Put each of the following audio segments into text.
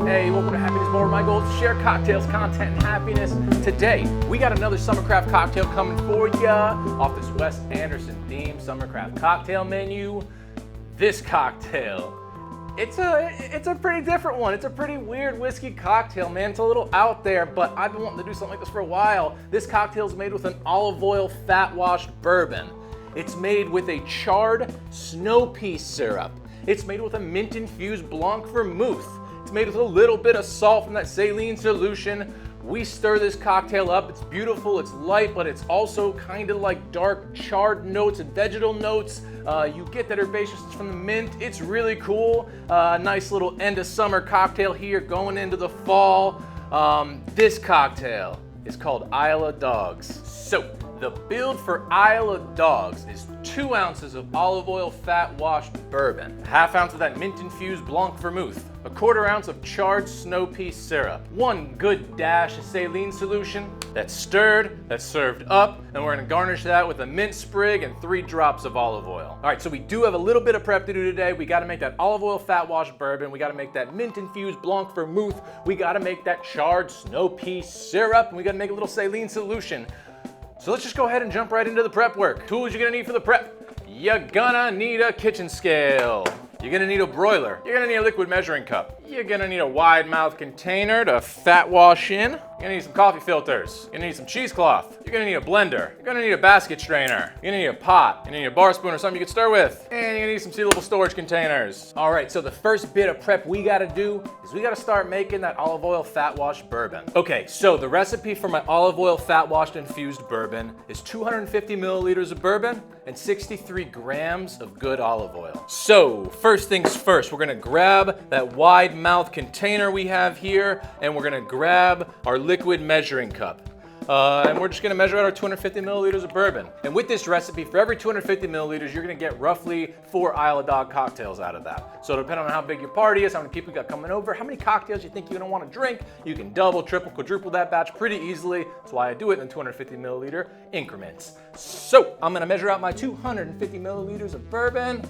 Hey, welcome to Happiness Bourbon. My goal is to share cocktails, content, and happiness. Today, we got another Summercraft cocktail coming for ya off this Wes Anderson themed Summercraft cocktail menu. This cocktail, it's a pretty different one. It's a pretty weird whiskey cocktail, man. It's a little out there, but I've been wanting to do something like this for a while. This cocktail is made with an olive oil fat-washed bourbon. It's made with a charred snow pea syrup. It's made with a Mint Infused Blanc Vermouth. It's made with a little bit of salt from that Saline Solution. We stir this cocktail up. It's beautiful, it's light, but it's also kind of like dark charred notes and vegetal notes. You get that herbaceousness from the mint. It's really cool. Nice little end of summer cocktail here going into the fall. This cocktail is called Isle of Dogs. So, the build for Isle of Dogs is 2 ounces of olive oil fat-washed bourbon, a half ounce of that mint-infused Blanc Vermouth, a 1/4 ounce of charred snow pea syrup, 1 good dash of Saline Solution that's stirred, that's served up, and we're gonna garnish that with a mint sprig and 3 drops of olive oil. All right, so we do have a little bit of prep to do today. We gotta make that olive oil fat-washed bourbon, we gotta make that mint-infused Blanc Vermouth, we gotta make that charred snow pea syrup, and we gotta make a little Saline Solution. So let's just go ahead and jump right into the prep work. Tools you're gonna need for the prep. You're gonna need a kitchen scale. You're gonna need a broiler. You're gonna need a liquid measuring cup. You're gonna need a wide mouth container to fat wash in. You're gonna need some coffee filters. You're gonna need some cheesecloth. You're gonna need a blender. You're gonna need a basket strainer. You're gonna need a pot. You're gonna need a bar spoon or something you can stir with. And you're gonna need some sealable storage containers. All right, so the first bit of prep we gotta do is we gotta start making that olive oil fat washed bourbon. Okay, so the recipe for my olive oil fat washed infused bourbon is 250 milliliters of bourbon and 63 grams of good olive oil. So first things first, we're gonna grab that wide mouth container we have here, and we're gonna grab our liquid measuring cup. And we're just gonna measure out our 250 milliliters of bourbon. And with this recipe, for every 250 milliliters, you're gonna get roughly 4 Isle of Dog cocktails out of that. So depending on how big your party is, how many people you got coming over, how many cocktails you think you're gonna wanna drink, you can double, triple, quadruple that batch pretty easily. That's why I do it in 250 milliliter increments. So I'm gonna measure out my 250 milliliters of bourbon.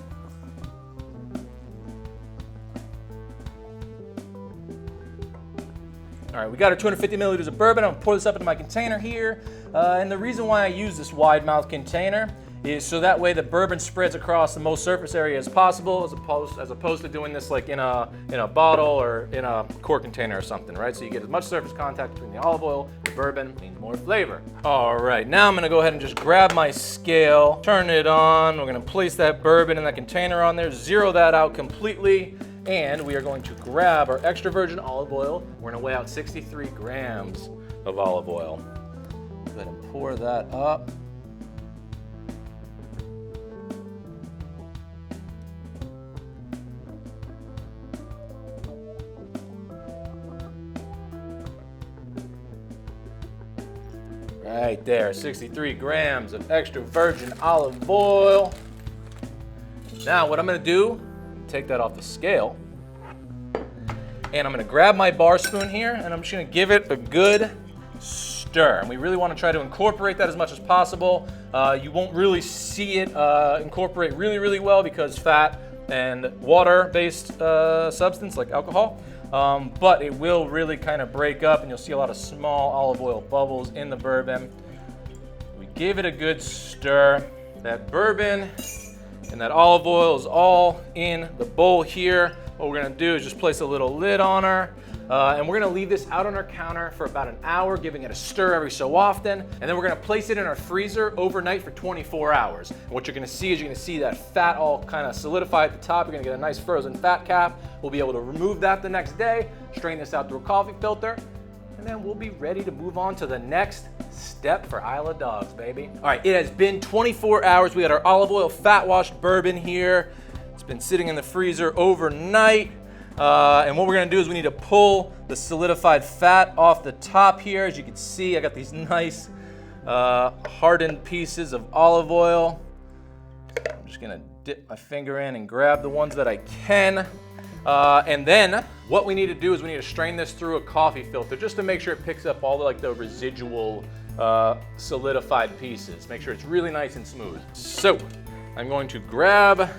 All right, we got our 250 milliliters of bourbon. I'm gonna pour this up into my container here. And the reason why I use this wide mouth container is so that way the bourbon spreads across the most surface area as possible, as opposed to doing this like in a bottle or in a quart container or something, right? So you get as much surface contact between the olive oil, the bourbon, means more flavor. All right, now I'm gonna go ahead and just grab my scale, turn it on. We're gonna place that bourbon in that container on there, zero that out completely. And we are going to grab our extra virgin olive oil. We're gonna weigh out 63 grams of olive oil. Go ahead and pour that up. Right there, 63 grams of extra virgin olive oil. Now what I'm gonna do, take that off the scale, and I'm gonna grab my bar spoon here and I'm just gonna give it a good stir. And we really wanna try to incorporate that as much as possible. You won't really see it incorporate really well because fat and water-based substance like alcohol, but it will really kind of break up and you'll see a lot of small olive oil bubbles in the bourbon. We give it a good stir. That bourbon and that olive oil is all in the bowl here. What we're gonna do is just place a little lid on her, and we're gonna leave this out on our counter for about an hour, giving it a stir every so often, and then we're gonna place it in our freezer overnight for 24 hours. And what you're gonna see is you're gonna see that fat all kind of solidify at the top. You're gonna get a nice frozen fat cap. We'll be able to remove that the next day, strain this out through a coffee filter, and then we'll be ready to move on to the next step for Isle of Dogs, baby. All right, it has been 24 hours. We got our olive oil fat washed bourbon here. It's been sitting in the freezer overnight. And what we're gonna do is we need to pull the solidified fat off the top here. As you can see, I got these nice hardened pieces of olive oil. I'm just gonna dip my finger in and grab the ones that I can. And then what we need to do is we need to strain this through a coffee filter just to make sure it picks up all the residual solidified pieces. Make sure it's really nice and smooth. So I'm going to grab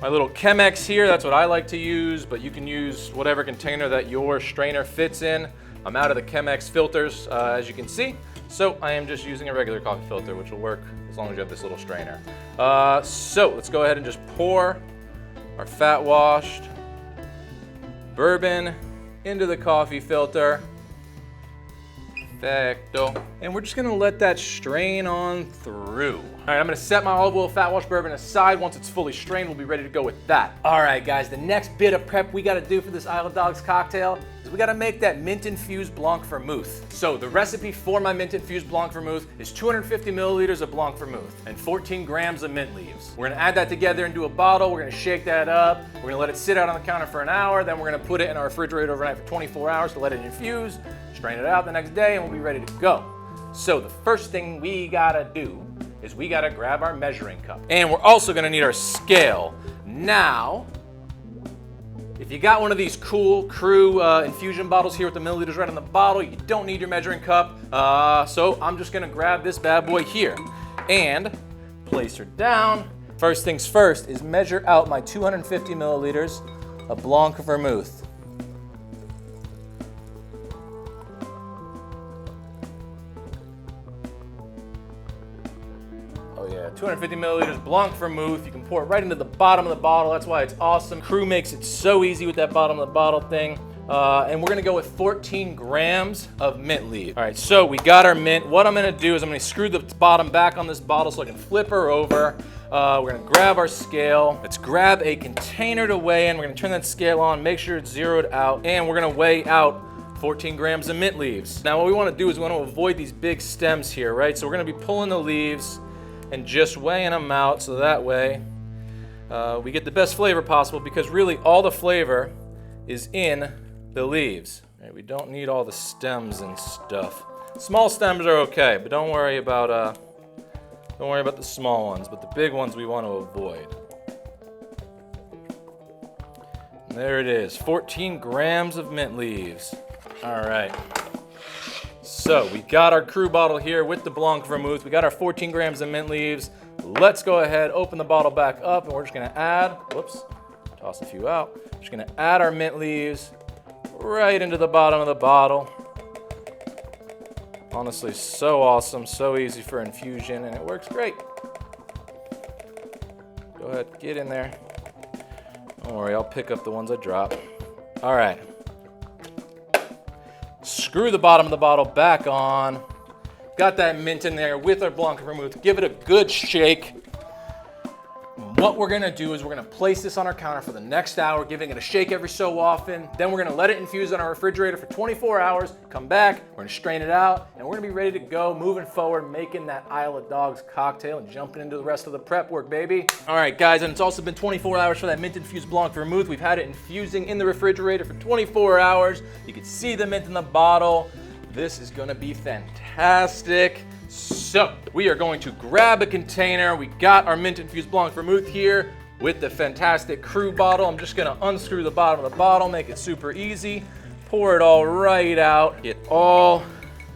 my little Chemex here. That's what I like to use, but you can use whatever container that your strainer fits in. I'm out of the Chemex filters, as you can see, so I am just using a regular coffee filter, which will work as long as you have this little strainer. So let's go ahead and just pour our fat washed bourbon into the coffee filter. Perfecto. And we're just gonna let that strain on through. All right, I'm gonna set my olive oil fat wash bourbon aside. Once it's fully strained, we'll be ready to go with that. All right, guys, the next bit of prep we gotta do for this Isle of Dogs cocktail is we gotta make that Mint Infused Blanc Vermouth. So the recipe for my Mint Infused Blanc Vermouth is 250 milliliters of Blanc Vermouth and 14 grams of mint leaves. We're gonna add that together into a bottle. We're gonna shake that up. We're gonna let it sit out on the counter for an hour. Then we're gonna put it in our refrigerator overnight for 24 hours to let it infuse, strain it out the next day, and we'll be ready to go. So the first thing we gotta do is we gotta grab our measuring cup. And we're also gonna need our scale. Now, if you got one of these cool Crew infusion bottles here with the milliliters right on the bottle, you don't need your measuring cup. So I'm just gonna grab this bad boy here and place her down. First things first is measure out my 250 milliliters of Blanc Vermouth. Oh yeah, 250 milliliters Blanc Vermouth. You can pour it right into the bottom of the bottle. That's why it's awesome. Crew makes it so easy with that bottom of the bottle thing. And we're gonna go with 14 grams of mint leaf. All right, so we got our mint. What I'm gonna do is I'm gonna screw the bottom back on this bottle so I can flip her over. We're gonna grab our scale. Let's grab a container to weigh in. We're gonna turn that scale on, make sure it's zeroed out, and we're gonna weigh out 14 grams of mint leaves. Now what we wanna do is we wanna avoid these big stems here, right? So we're gonna be pulling the leaves and just weighing them out so that way we get the best flavor possible, because really all the flavor is in the leaves. Right, we don't need all the stems and stuff. Small stems are okay, but don't worry about the small ones, but the big ones we want to avoid. And there it is, 14 grams of mint leaves. All right. So we got our Crew bottle here with the Blanc Vermouth. We got our 14 grams of mint leaves. Let's go ahead, open the bottle back up, and we're just gonna add, whoops, toss a few out. Just gonna add our mint leaves right into the bottom of the bottle. Honestly, so awesome, so easy for infusion, and it works great. Go ahead, get in there. Don't worry, I'll pick up the ones I drop. All right. Screw the bottom of the bottle back on. Got that mint in there with our Blanc Vermouth. Give it a good shake. What we're gonna do is we're gonna place this on our counter for the next hour, giving it a shake every so often. Then we're gonna let it infuse in our refrigerator for 24 hours, come back, we're gonna strain it out, and we're gonna be ready to go, moving forward, making that Isle of Dogs cocktail and jumping into the rest of the prep work, baby. All right, guys, and it's also been 24 hours for that Mint Infused Blanc Vermouth. We've had it infusing in the refrigerator for 24 hours. You can see the mint in the bottle. This is gonna be fantastic. So we are going to grab a container. We got our Mint Infused Blanc Vermouth here with the fantastic Crew bottle. I'm just gonna unscrew the bottom of the bottle, make it super easy. Pour it all right out. Get all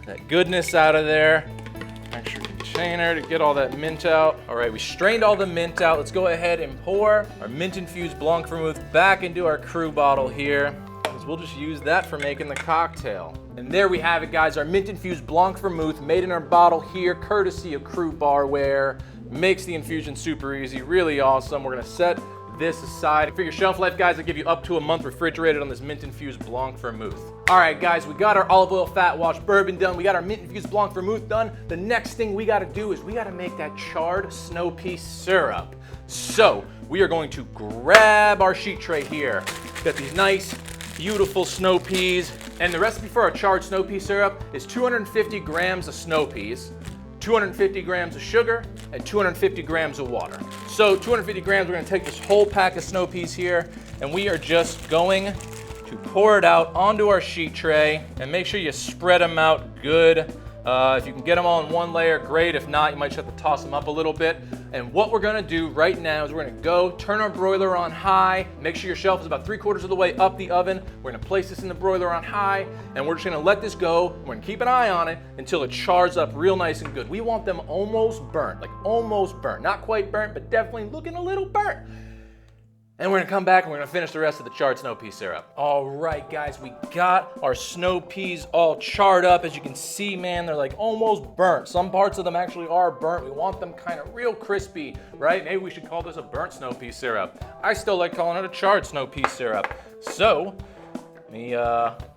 that goodness out of there. Extra container to get all that mint out. All right, we strained all the mint out. Let's go ahead and pour our Mint Infused Blanc Vermouth back into our Crew bottle here, because we'll just use that for making the cocktail. And there we have it, guys, our Mint Infused Blanc Vermouth made in our bottle here, courtesy of Crew Barware. Makes the infusion super easy, really awesome. We're gonna set this aside. For your shelf life, guys, I give you up to a month refrigerated on this Mint Infused Blanc Vermouth. All right, guys, we got our olive oil fat wash bourbon done. We got our Mint Infused Blanc Vermouth done. The next thing we gotta do is we gotta make that charred snow pea syrup. So we are going to grab our sheet tray here. Got these nice, beautiful snow peas. And the recipe for our charred snow pea syrup is 250 grams of snow peas, 250 grams of sugar, and 250 grams of water. So 250 grams, we're gonna take this whole pack of snow peas here, and we are just going to pour it out onto our sheet tray, and make sure you spread them out good. If you can get them all in one layer, great. If not, you might just have to toss them up a little bit. And what we're gonna do right now is we're gonna go turn our broiler on high. Make sure your shelf is about 3/4 of the way up the oven. We're gonna place this in the broiler on high, and we're just gonna let this go. We're gonna keep an eye on it until it chars up real nice and good. We want them almost burnt, like almost burnt. Not quite burnt, but definitely looking a little burnt. And we're gonna come back and we're gonna finish the rest of the charred snow pea syrup. All right, guys, we got our snow peas all charred up. As you can see, man, they're like almost burnt. Some parts of them actually are burnt. We want them kind of real crispy, right? Maybe we should call this a burnt snow pea syrup. I still like calling it a charred snow pea syrup. So, let me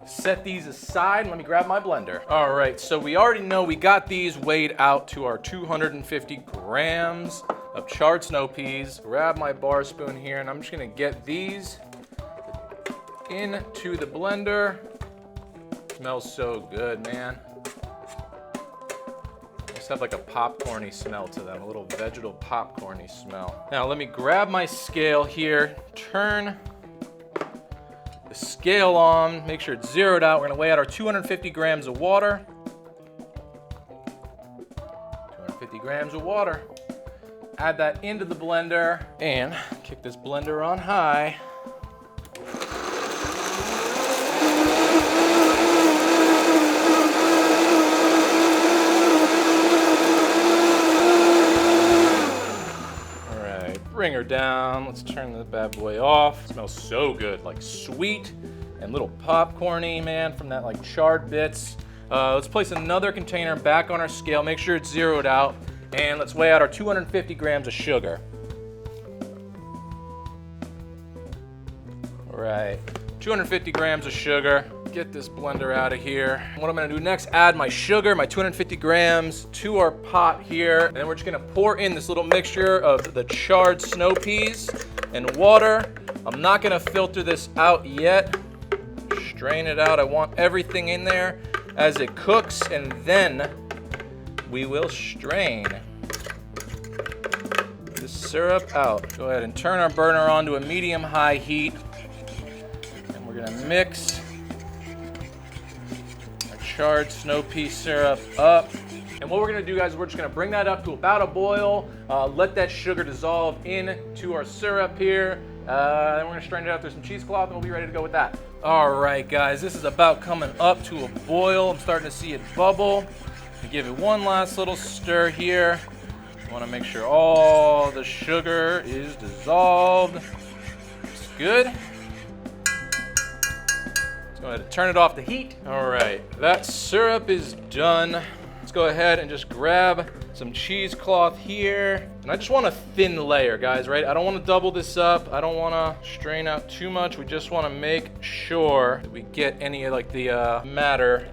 set these aside and let me grab my blender. All right, so we already know we got these weighed out to our 250 grams of charred snow peas. Grab my bar spoon here, and I'm just gonna get these into the blender. Smells so good, man. Just have like a popcorny smell to them, a little vegetal popcorny smell. Now let me grab my scale here, turn the scale on, make sure it's zeroed out. We're gonna weigh out our 250 grams of water. 250 grams of water. Add that into the blender and kick this blender on high. All right, bring her down. Let's turn the bad boy off. It smells so good, like sweet and little popcorny, man, from that like charred bits. Let's place another container back on our scale. Make sure it's zeroed out. And let's weigh out our 250 grams of sugar. All right, 250 grams of sugar. Get this blender out of here. What I'm gonna do next, add my sugar, my 250 grams to our pot here. And then we're just gonna pour in this little mixture of the charred snow peas and water. I'm not gonna filter this out yet. Strain it out. I want everything in there as it cooks, and then we will strain the syrup out. Go ahead and turn our burner on to a medium-high heat. And we're gonna mix our charred snow pea syrup up. And what we're gonna do, guys, is we're just gonna bring that up to about a boil, let that sugar dissolve into our syrup here. Then we're gonna strain it out through some cheesecloth and we'll be ready to go with that. All right, guys, this is about coming up to a boil. I'm starting to see it bubble. Give it one last little stir here. You want to make sure all the sugar is dissolved. It's good. Let's go ahead and turn it off the heat. All right, that syrup is done. Let's go ahead and just grab some cheesecloth here. And I just want a thin layer, guys, right? I don't want to double this up. I don't want to strain out too much. We just want to make sure that we get any of like the matter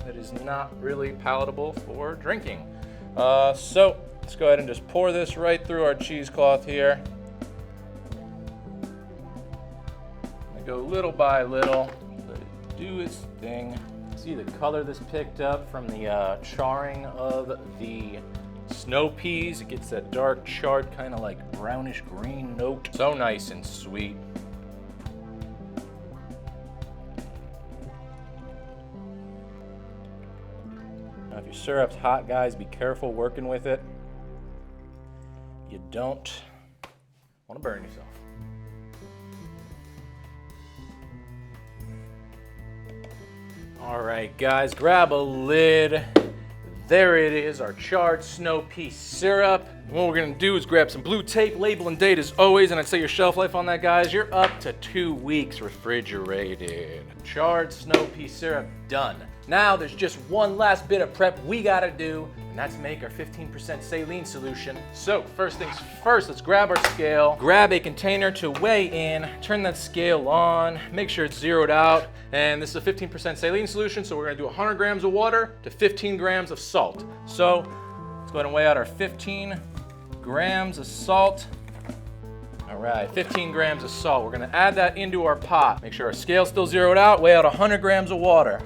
that is not really palatable for drinking. So let's go ahead and just pour this right through our cheesecloth here. I go little by little, let it do its thing. See the color this picked up from the charring of the snow peas. It gets that dark charred kind of like brownish green note. So nice and sweet. Now, if your syrup's hot, guys, be careful working with it. You don't want to burn yourself. All right, guys, grab a lid. There it is, our charred snow pea syrup. And what we're gonna do is grab some blue tape, label and date as always, and I'd say your shelf life on that, guys, you're up to 2 weeks refrigerated. Charred snow pea syrup done. Now there's just one last bit of prep we gotta do, and that's make our 15% saline solution. So first things first, let's grab our scale, grab a container to weigh in, turn that scale on, make sure it's zeroed out, and this is a 15% saline solution, so we're gonna do 100 grams of water to 15 grams of salt. So let's go ahead and weigh out our 15 grams of salt. All right, 15 grams of salt. We're gonna add that into our pot. Make sure our scale's still zeroed out, weigh out 100 grams of water.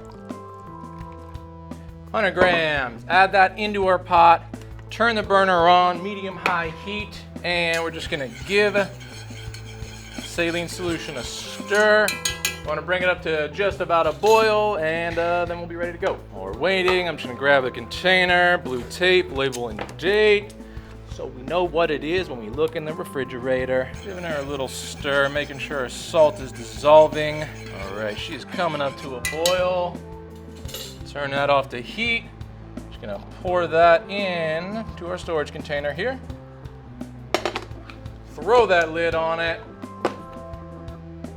100 grams, add that into our pot, turn the burner on, medium-high heat, and we're just gonna give saline solution a stir. We wanna bring it up to just about a boil, and then we'll be ready to go. While we're waiting, I'm just gonna grab a container, blue tape, label and date, so we know what it is when we look in the refrigerator. Giving her a little stir, making sure our salt is dissolving. All right, she's coming up to a boil. Turn that off to heat. Just gonna pour that in to our storage container here. Throw that lid on it.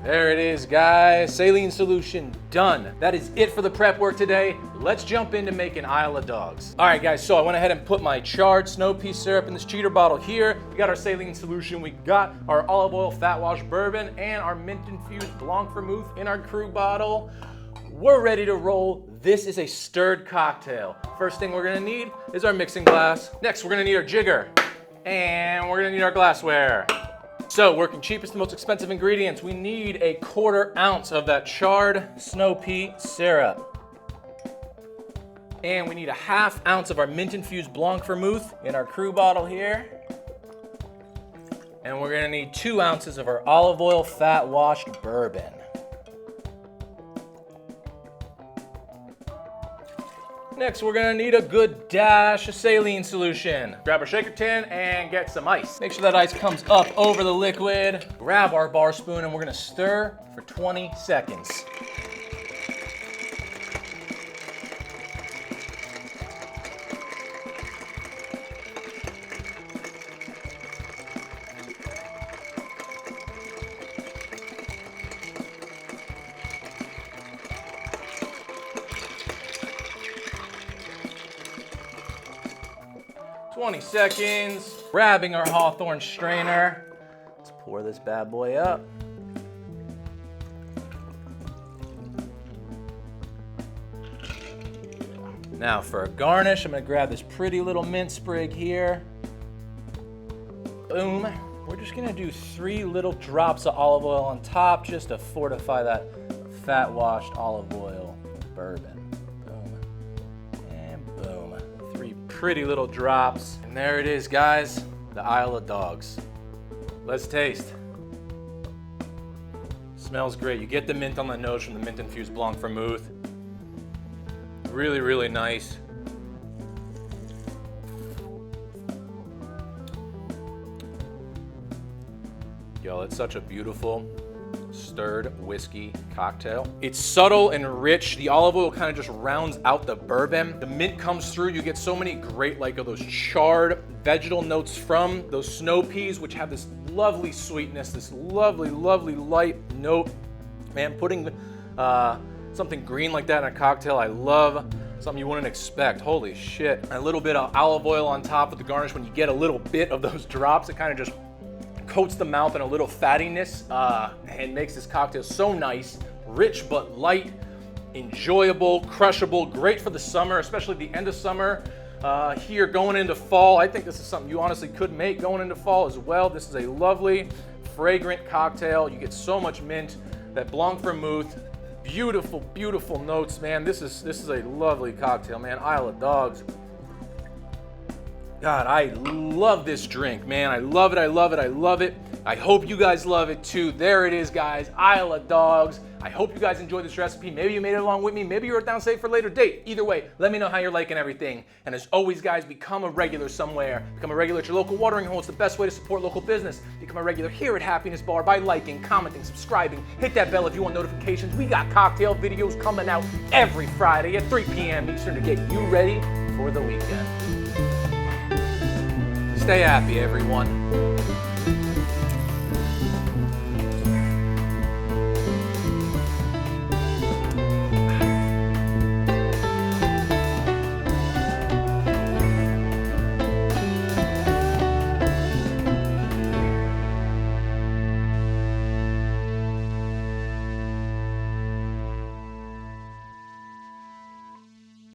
There it is, guys. Saline Solution done. That is it for the prep work today. Let's jump into making Isle of Dogs. All right, guys, so I went ahead and put my charred snow pea syrup in this cheater bottle here. We got our Saline Solution. We got our olive oil fat wash bourbon and our Mint Infused Blanc Vermouth in our crew bottle. We're ready to roll. This is a stirred cocktail. First thing we're gonna need is our mixing glass. Next, we're gonna need our jigger. And we're gonna need our glassware. So, working cheapest to most expensive ingredients, we need a 1/4 ounce of that charred snow pea syrup. And we need a 1/2 ounce of our Mint Infused Blanc Vermouth in our crew bottle here. And we're gonna need 2 ounces of our olive oil fat washed bourbon. Next, we're gonna need a good dash of saline solution. Grab our shaker tin and get some ice. Make sure that ice comes up over the liquid. Grab our bar spoon and we're gonna stir for 20 seconds. "20 seconds. Grabbing our Hawthorne strainer. Let's pour this bad boy up. Now for a garnish, I'm gonna grab this pretty little mint sprig here. Boom. We're just gonna do 3 little drops of olive oil on top just to fortify that fat washed olive oil bourbon. Pretty little drops. And there it is, guys, the Isle of Dogs. Let's taste. Smells great. You get the mint on the nose from the Mint Infused Blanc Vermouth. Really, really nice. Yo, it's such a beautiful stirred whiskey cocktail. It's subtle and rich. The olive oil kind of just rounds out the bourbon. The mint comes through. You get so many great, like, of those charred vegetal notes from those snow peas, which have this lovely sweetness, this lovely, lovely light note. Man, putting something green like that in a cocktail, I love. Something you wouldn't expect. Holy shit. A little bit of olive oil on top of the garnish. When you get a little bit of those drops, it kind of just coats the mouth in a little fattiness and makes this cocktail so nice, rich but light, enjoyable, crushable, great for the summer, especially the end of summer. Here going into fall, I think this is something you honestly could make going into fall as well. This is a lovely, fragrant cocktail. You get so much mint, that Blanc Vermouth, beautiful, beautiful notes, man. This is a lovely cocktail, man. Isle of Dogs. God, I love this drink, man. I love it, I love it, I love it. I hope you guys love it too. There it is, guys, Isle of Dogs. I hope you guys enjoyed this recipe. Maybe you made it along with me. Maybe you wrote it down, saved for a later date. Either way, let me know how you're liking everything. And as always, guys, become a regular somewhere. Become a regular at your local watering hole. It's the best way to support local business. Become a regular here at Happiness Bar by liking, commenting, subscribing. Hit that bell if you want notifications. We got cocktail videos coming out every Friday at 3 p.m. Eastern to get you ready for the weekend. Stay happy, everyone.